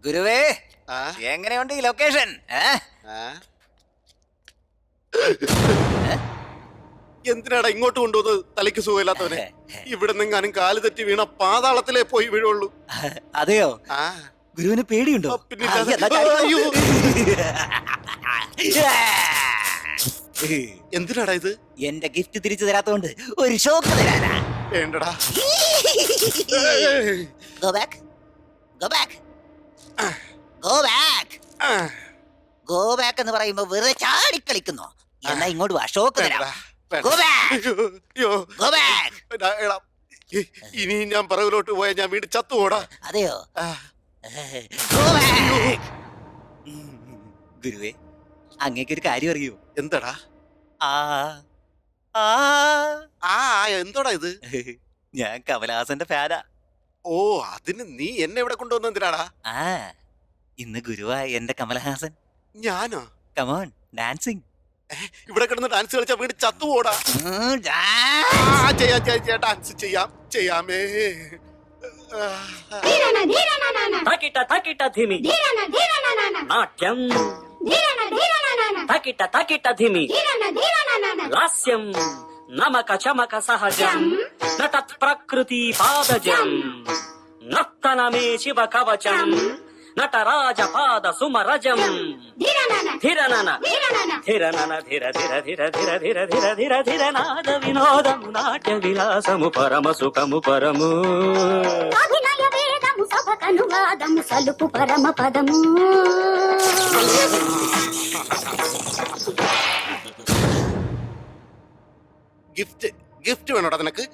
ഗുരുവേ, എങ്ങനെയുണ്ട് ഈ ലൊക്കേഷൻ? എന്തിനാടാ ഇങ്ങോട്ട് കൊണ്ടുവന്നത്? തലയ്ക്ക് സുഖമില്ലാത്തവനെ. ഇവിടെ നിങ്ങാനും കാല് തെറ്റി വീണ പാതാളത്തിലേ പോയി വീഴുള്ളൂ. അതെയോ? ഗുരുവിന് പേടിയുണ്ടോ? എന്തിനാടാ ഇത്? എന്റെ ഗിഫ്റ്റ് തിരിച്ചു തരാത്തോണ്ട് ഒരു ഷോക്ക് തരാനാ. വേണ്ടടാ. Go back. Go back. Go back. Go back എന്ന് പറയുമ്പോ വെറുതെ ചാടിക്കളിക്കുന്നു. എന്നാ ഇങ്ങോട്ട് വാ, ഷോക്ക് തരാം. Go back. Go back. ഇനി ഞാൻ പറവിലോട്ട് പോയാൽ ഞാൻ വീട് ചത്തുപോടാ. അതെയോ? Go back. ഗുരുവേ, അങ്ങേക്കൊരു കാര്യം അറിയോ? എന്താടാ? എന്തോടാ ഇത്? ഞാൻ കമലഹാസന്റെ ഫാനാ. ഓ, അതിന് നീ എന്നെ ഇവിടെ കൊണ്ടുവന്ന എന്തിനാടാ? ഇന്ന് ഗുരുവാ എന്റെ കമലഹാസൻ. ഞാനോ? Come on, dancing. ഇവിടെ കിടന്ന് ഡാൻസ് കളിച്ചാ വീട് ചത്തുപോടാ. ഡാൻസ് ചെയ്യാമേ. నాట్యం తకిట తకిట ధిమి లాస్యం నమక చమక సహజం నటత్ ప్రకృతి పాదజం నర్తనమే శివ కవచం నటరాజ పాద సుమరజం ధిరనన ధిరనన ధిర ధిర ధిర ధిర ధిర ధిర ధిర ధిర నాద వినోదము నాట్య విలాసము పరమ సుఖము పరము అభినయ వేదము సభకనువాదము సలుపు పరమ పదము. ഗിഫ്റ്റ് വേണോടാ നിനക്ക്?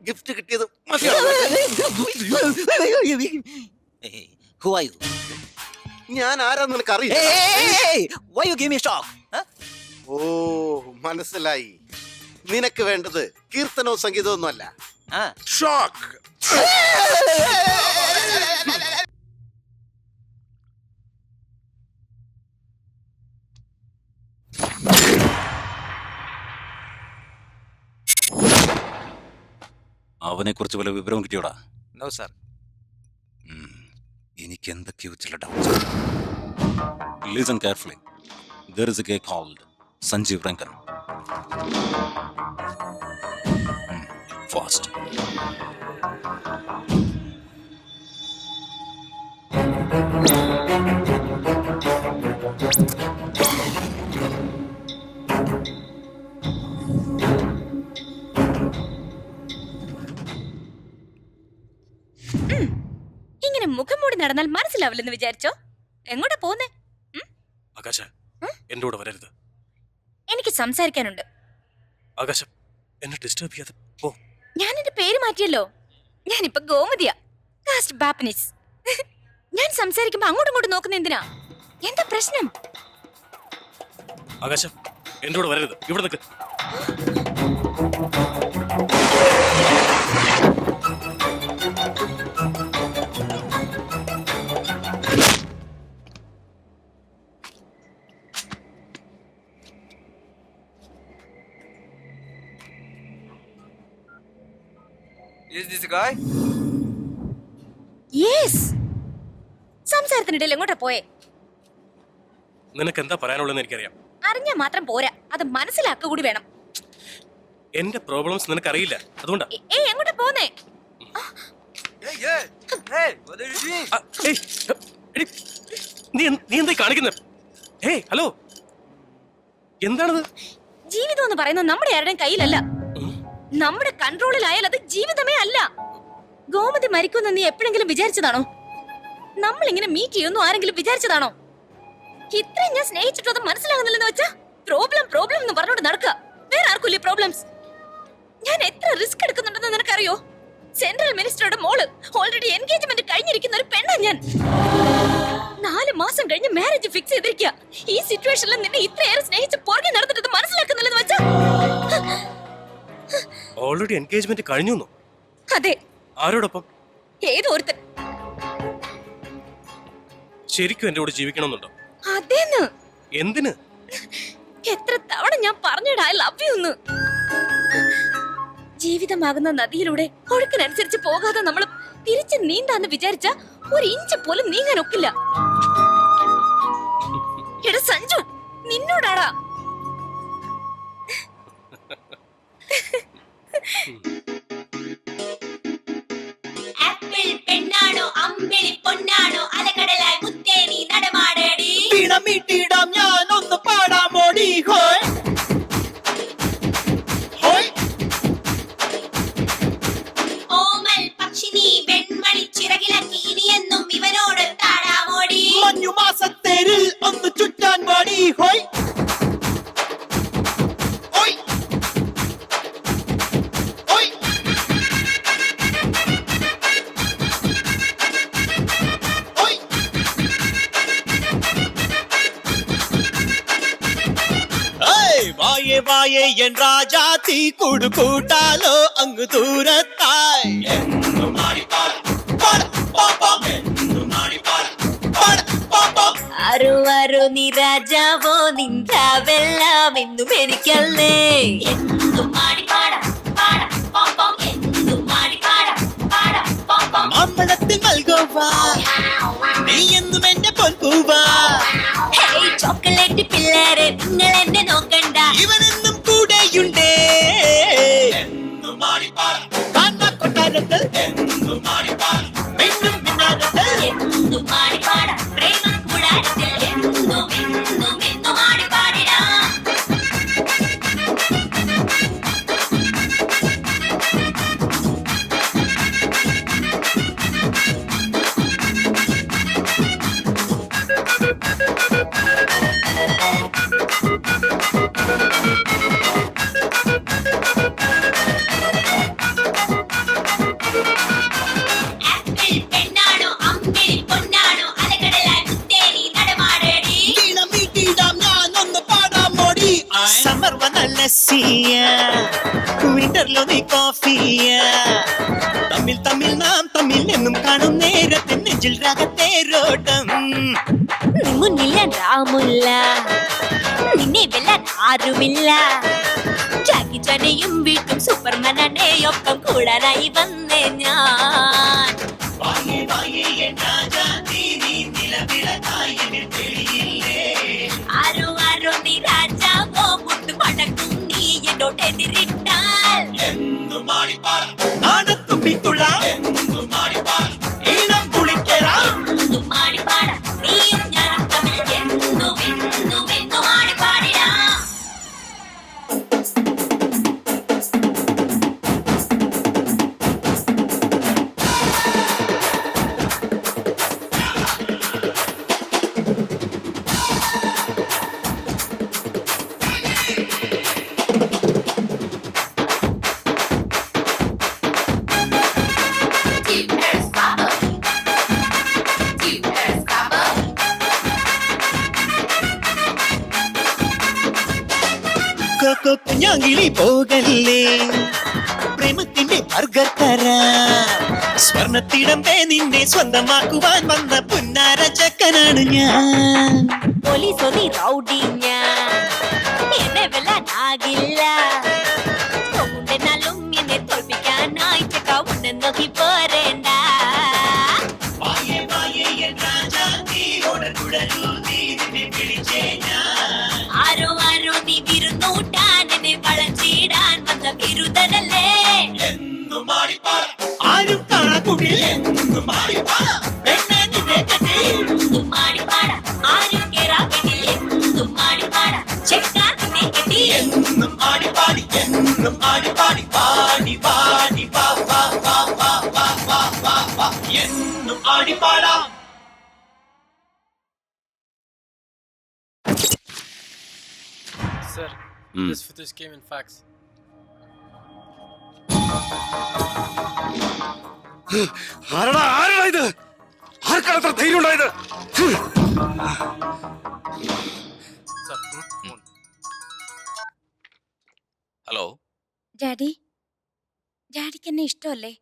ഗിഫ്റ്റ് കിട്ടിയത് ഞാൻ ആരാന്ന് നിനക്ക് അറിയില്ല. ഓ, മനസ്സിലായി. നിനക്ക് വേണ്ടത് കീർത്തനവും സംഗീതവും ഒന്നുമല്ല, ഷോക്ക്. അവനെ കുറിച്ച് വല്ല വിവരവും കിട്ടിയോടാ? No sir. എനിക്ക് എന്തൊക്കെയോ ചില doubts. Listen carefully. There is a guy called Sanjeev Rangan. Fast. ഇങ്ങനെ മുഖം മൂടി നടന്നാൽ മനസ്സിലാവില്ലെന്ന് വിചാരിച്ചോ? എങ്ങോട്ടാ പോന്നേ? ആകാശ, എന്റെ കൂടെ വരരുത്. എനിക്ക് സംസാരിക്കാനുണ്ട്. ആകാശം, എന്നെ ഡിസ്റ്റർബ് ചെയ്യാതെ പോ. ഞാൻ എന്റെ പേര് മാറ്റിയല്ലോ. ഞാനിപ്പോ ഗോമതിയാ, കാസ്റ്റ് ബാപ്പനിസ്. ഞാൻ സംസാരിക്കുമ്പോ അങ്ങോട്ടും ഇങ്ങോട്ടും നോക്കുന്ന എന്തിനാ? എന്താ പ്രശ്നം? ആകാശം, എന്റെ കൂടെ വരരുത്. ഇവിടെ നിൽക്ക്. Is this guy? Yes. സംസാരത്തിനിടയിൽ എങ്ങോട്ടാ പോയേ? നിനക്ക് എന്താ പറയാനുള്ളതെന്ന് എനിക്കറിയാം. അറിഞ്ഞാ മാത്രം പോരാ, അത് മനസ്സിലാക്കുക കൂടി വേണം. എന്റെ പ്രോബ്ലംസ് നിനക്ക് അറിയില്ല, അതുകൊണ്ടാ. എങ്ങോട്ടാ പോന്നേ? നീ എന്താ കാണിക്കുന്നത്? ഹലോ, എന്താണത്? ജീവിതം എന്ന് പറയുന്നത് നമ്മുടെ ആരുടെയും കയ്യിലല്ല. നമ്മുടെ കൺട്രോളിലായാൽ അത് ജീവിതമേ അല്ല. ഗോമതി മരിക്കുമെന്ന് നീ എപ്പോഴെങ്കിലും വിചാരിച്ചതാണോ? നമ്മൾ ഇങ്ങനെ മീറ്റ് ചെയ്യുന്നു ആരെങ്കിലും വിചാരിച്ചതാണോ? ഇത്രയും ഞാൻ സ്നേഹിച്ചിട്ട് അത് മനസ്സിലാകുന്നില്ലെന്ന് വെച്ചാ പ്രോബ്ലം എന്ന് പറഞ്ഞോണ്ട് നടക്കുക. വേറെ ആർക്കും പ്രോബ്ലംസ്. ഞാൻ എത്ര റിസ്ക് എടുക്കുന്നുണ്ടെന്ന് നിനക്കറിയോ? സെൻട്രൽ മിനിസ്റ്ററുടെ മോള് ഓൾറെഡി എൻഗേജ്മെന്റ് കഴിഞ്ഞിരിക്കുന്ന ഒരു പെണ്ണാ ഞാൻ. 4 മാസം കഴിഞ്ഞ് മാരേജ് ഫിക്സ് ചെയ്തിരിക്കുക. ഈ സിറ്റുവേഷനിൽ നിന്നെ ഇത്രയേറെ സ്നേഹിച്ച് പുറകെ നടന്നിട്ട് മനസ്സിലാക്കുന്നില്ലെന്ന് വെച്ചാ ഓൾറെഡി എൻഗേജ്മെന്റ് കഴിഞ്ഞു. അതെ. ആരോടൊപ്പം? ഏതോ ഒരുത്തൻ. ശരിക്കും എന്റെ കൂടെ ജീവിക്കണമെന്നുണ്ടോ? അതേന്ന്. എന്തിന്? എത്ര തവണ ഞാൻ പറഞ്ഞിടാ ഐ ലവ് യു എന്ന്. ജീവിതമാകുന്ന നദിയിലൂടെ ഒഴുക്കിനനുസരിച്ച് പോകാതെ നമ്മൾ തിരിച്ച് നീന്താന്ന് വിചാരിച്ച ഒരു ഇഞ്ച് പോലും നീങ്ങാൻ ഒക്കില്ല. എടാ സഞ്ജു, നിന്നോടാടാ. ആപ്പിൾ പെണ്ണാണോ അമ്പിളി പൊന്നാണോ അലകടലായി മുത്തേനി നടമാടടി. പിണമിട്ടിടാം ഞാൻ ഒന്ന് പാടാമോടി ഹോയ് ഹോയ്. ഓമൽ പക്ഷിനി വെൺമണി ചിറകിലക്കി ഇനിയെന്നും ഇവനോട് താടാമോടി. മഞ്ഞു മാസത്തേരിൽ ഒന്ന് ചുറ്റാൻ പാടി ഹോയ് ഹോയ് ഹോയ്. ഹോയ്. ഏയ് വായേ വായേ എൻ രാജാത്തി കൂടു കൂട്ടാലോ അങ്ങ് ദൂരത്തായി. ആരോ ആരോ നീ രാജാവോ നിന്റാവെല്ലാം എന്നും എനിക്കല്ലേ. എന്തും മാടി പാടാം പാടാം പോം പോം. എന്തും മാടി പാടാം പാടാം പോം പോം. മാമ്പഴത്തിൽ നൽകുവാ നീ എന്നും എന്റെ പൊൻപൂവാ. ഹേയ് ചോക്ലേറ്റ് പിള്ളേരെ നിങ്ങൾ എന്നെ നോക്കണ്ട. ഇവനെന്നും കൂടെയുണ്ടേ കൊട്ടാരത്തിൽ മിന്നും മിന്നാരത്തിൽ. എന്തും മാടി പാടാം പ്രേമ കൂടാരത്തിൽ. എന്തും എന്നും എന്നും മാടി പാടിടാം. ആപ്പിൾ പെണ്ണാണോ അമ്പിളി പൊന്നാണോ അലകടലായി മുത്തേനി നടമാടടി. വീണമീട്ടിടാം ഞാൻ ഒന്ന് പാടാമോടി. സമ്മർ വന്നല്ല സീയ വിന്റർലോ നീ കോഫിയ. തമ്മിൽ തമ്മിൽ നാം തമ്മിൽ എന്നും കാണും നേരത്തെ നെഞ്ചിൽ രാഗത്തേരോട്ടം. നീ മുന്നിൽ ഞാൻ രാമുല്ല, നിന്നെ വെല്ലാൻ ആരുമില്ല. ജാക്കി ചാനെയും വീട്ടും സൂപ്പർമാനെ ഒപ്പം കൂടാനായി വന്നേ ഞാൻ. ആരോ ആരോ നീ രാജാവോ മുട്ടു പടക്കും നീ എന്നോടെതിരിട്ടാൽ. ആടത്തുമ്പിത്തുള്ള ഈണം കുളിക്കരാം. എന്തും മാടി പാടാം നീയും ഞാനും തമ്മിൽ. എന്തും എന്നും എന്നും മാടി പാടിടാം. കുഞ്ഞാങ്കിളി പോകല്ലേ പ്രേമത്തിന്റെ ബർഗർ തരാം. സ്വർണത്തിടമ്പേ നിന്നെ സ്വന്തമാക്കുവാൻ വന്ന പുന്നാര ചക്കനാണ് ഞാൻ. പോലീസോ നീ റൗഡി ഞാൻ എന്നെ വെല്ലാനാകില്ല. കൊണ്ടെന്നാലും എന്നെ തോൽപ്പിക്കാനായി ചെക്കാവുണ്ടെ നോക്കി പോരേണ്ട. ആരോ ആരോ നീ വിരുന്നൂട്ടാൻ എന്നെ വളച്ചിടാൻ വന്ന ബിരുദനല്ലേ. ആരും കാണാക്കുള്ളിൽ എന്നും പെണ്ണെ നിന്നെ കെട്ടി. എന്തും മാടി പാടാം ആരും കേറാമെങ്കിൽ. എന്തും മാടി പാടാം ചെക്കാ നിന്നെ കെട്ടി. എന്നും ആടിപ്പാടി എന്നും ആടിപ്പാടി പാടി പാടി പാ പാ പാ പാ പാ പാ പാ പാ. എന്നും ആടിപ്പാടാം. Sir, this footage came in fax. ആരടാ ആരടാ ഇത്? ആർക്കാണ് അത്ര ധൈര്യം ഉണ്ടായത്? Sir, ഹലോ, ഡാഡി, ഡാഡിക്ക് എന്നെ ഇഷ്ടമല്ലേ?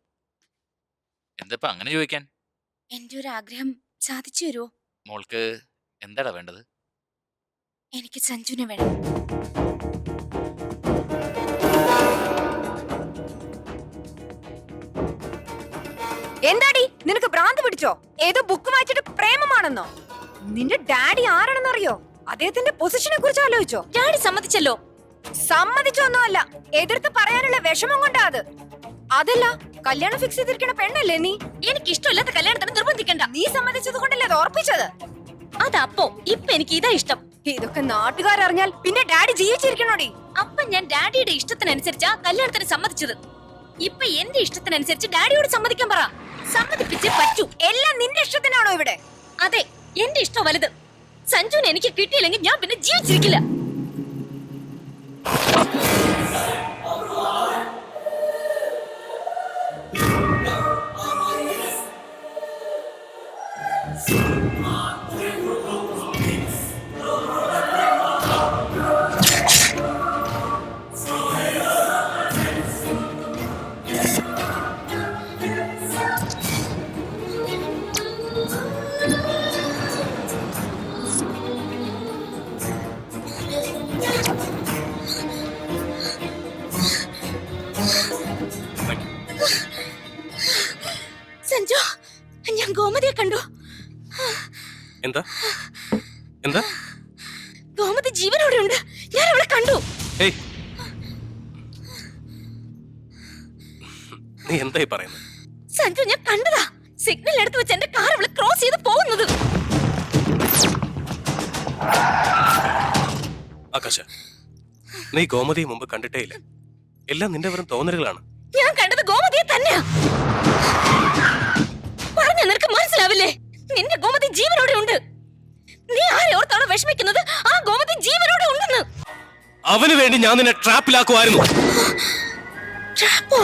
എന്താ അങ്ങനെ ചോദിക്കാൻ? എന്റെ ഒരു ആഗ്രഹം സാധിച്ചു തരുമോ? മോൾക്ക് എന്താടാ വേണ്ടത്? എനിക്ക് സഞ്ജുനെ വേണം. എന്താടി നിനക്ക് ഭ്രാന്ത് പിടിച്ചോ? ഏതോ ബുക്ക് വായിച്ചിട്ട് പ്രേമമാണെന്നോ? നിന്റെ ഡാഡി ആരാണെന്നറിയോ? അദ്ദേഹത്തിന്റെ പൊസിഷനെ കുറിച്ച് ആലോചിച്ചോ? ഡാഡി സമ്മതിച്ചല്ലോ. സമ്മതിച്ചൊന്നുമല്ല, എതിർത്ത് പറയാനുള്ള വിഷമം കൊണ്ടാ അത്. അതല്ല, കല്യാണം ഫിക്സ് ചെയ്തിരിക്കണ പെണ്ണല്ലേ നീ? എനിക്ക് ഇഷ്ടമില്ലാത്ത കല്യാണത്തിന് നിർബന്ധിക്കണ്ട. നീ സമ്മതിച്ചത് കൊണ്ടല്ലേ അത് ഉറപ്പിച്ചത്? അതപ്പോ ഇപ്പൊ എനിക്ക് ഇതാ ഇഷ്ടം. ഇതൊക്കെ നാട്ടുകാരറിഞ്ഞാൽ പിന്നെ ഡാഡി ജീവിച്ചിരിക്കണോടി? അപ്പൊ ഞാൻ ഡാഡിയുടെ ഇഷ്ടത്തിനനുസരിച്ചാ കല്യാണത്തിന് സമ്മതിച്ചത്. ഇപ്പൊ എന്റെ ഇഷ്ടത്തിനനുസരിച്ച് ഡാഡിയോട് സമ്മതിക്കാൻ പറ. സമ്മതിപ്പിച്ചേ പറ്റൂ. എല്ലാം നിന്റെ ഇഷ്ടത്തിനാണോ ഇവിടെ? അതെ, എന്റെ ഇഷ്ടം വലുത്. സഞ്ജുവിനെ എനിക്ക് കിട്ടിയില്ലെങ്കിൽ ഞാൻ പിന്നെ ജീവിച്ചിരിക്കില്ല. സഞ്ജു, ഞാൻ ഗോമതിയെ കണ്ടു. എന്താ എന്താ? ഗോമതി ജീവനോടെ ഉണ്ട്. ഞാൻ അവളെ കണ്ടു. ഏയ്, നീ എന്തായി പറയുന്നത്? സഞ്ജു, ഞാൻ കണ്ടതാ. സിഗ്നൽ എടുത്ത് വെച്ച് എന്റെ കാർ അവള് ക്രോസ് ചെയ്ത് പോകുന്നത്. ആകാശ, നീ ഗോമതിയെ മുമ്പ് കണ്ടിട്ടേ ഇല്ല. എല്ലാം നിന്റെ വെറും തോന്നലുകളാണ്. ഞാൻ കണ്ടത് ഗോമതിയെ തന്നെയാ. പറഞ്ഞ നിനക്ക് മനസ്സിലാവില്ലേ? നിന്റെ ഗോമതി ജീവനോടെ ഉണ്ട്. നീ ആരെ ഓർത്താണോ വിഷമിക്കുന്നത്? ആ ഗോമതി ജീവനോടെ ഉണ്ടെന്ന്. അവന് വേണ്ടി ഞാൻ നിന്നെ ട്രാപ്പിലാക്കുമായിരുന്നു. ട്രാപ്പോ?